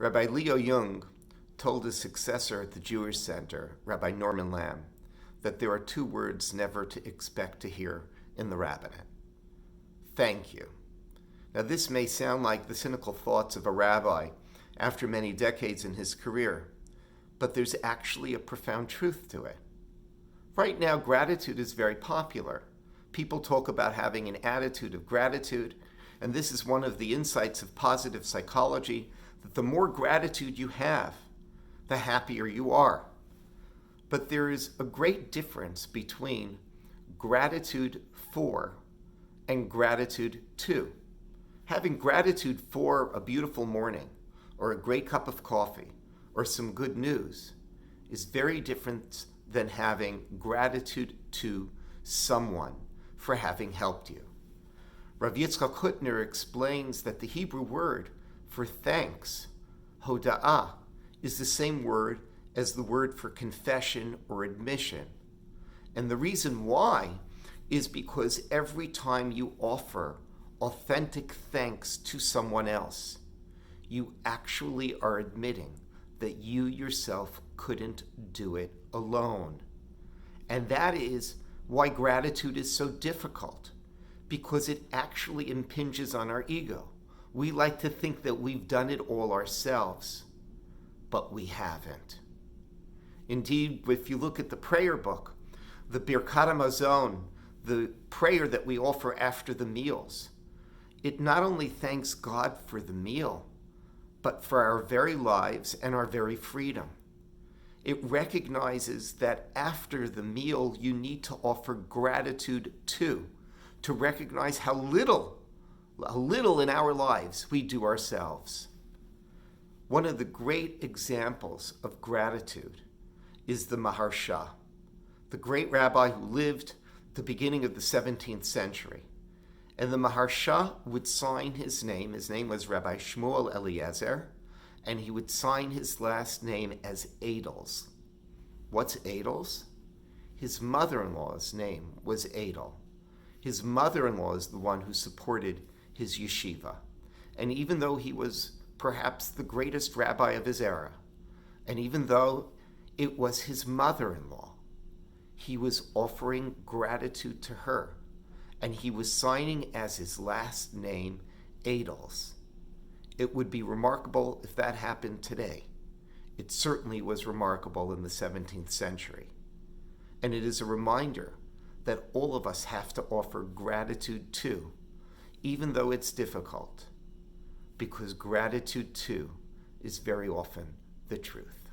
Rabbi Leo Jung told his successor at the Jewish Center, Rabbi Norman Lamm, that there are two words never to expect to hear in the rabbinate. Thank you. Now, this may sound like the cynical thoughts of a rabbi after many decades in his career, but there's actually a profound truth to it. Right now, gratitude is very popular. People talk about having an attitude of gratitude, and this is one of the insights of positive psychology, that the more gratitude you have, the happier you are. But there is a great difference between gratitude for and gratitude to. Having gratitude for a beautiful morning, or a great cup of coffee, or some good news is very different than having gratitude to someone for having helped you. Rav Yitzchak Hutner explains that the Hebrew word for thanks, hoda'ah, is the same word as the word for confession or admission. And the reason why is because every time you offer authentic thanks to someone else, you actually are admitting that you yourself couldn't do it alone. And that is why gratitude is so difficult, because it actually impinges on our ego. We like to think that we've done it all ourselves, but we haven't. Indeed, if you look at the prayer book, the Birkat HaMazon, the prayer that we offer after the meals, it not only thanks God for the meal, but for our very lives and our very freedom. It recognizes that after the meal, you need to offer gratitude to recognize how little in our lives we do ourselves. One of the great examples of gratitude is the Maharsha, the great rabbi who lived at the beginning of the 17th century. And the Maharsha would sign his name was Rabbi Shmuel Eliezer, and he would sign his last name as Adels. What's Adels? His mother-in-law's name was Adel. His mother-in-law is the one who supported his yeshiva. And even though he was perhaps the greatest rabbi of his era, and even though it was his mother-in-law, he was offering gratitude to her, and he was signing as his last name Adels. It would be remarkable if that happened today. It certainly was remarkable in the 17th century. And it is a reminder that all of us have to offer gratitude to, even though it's difficult, because gratitude to is very often the truth.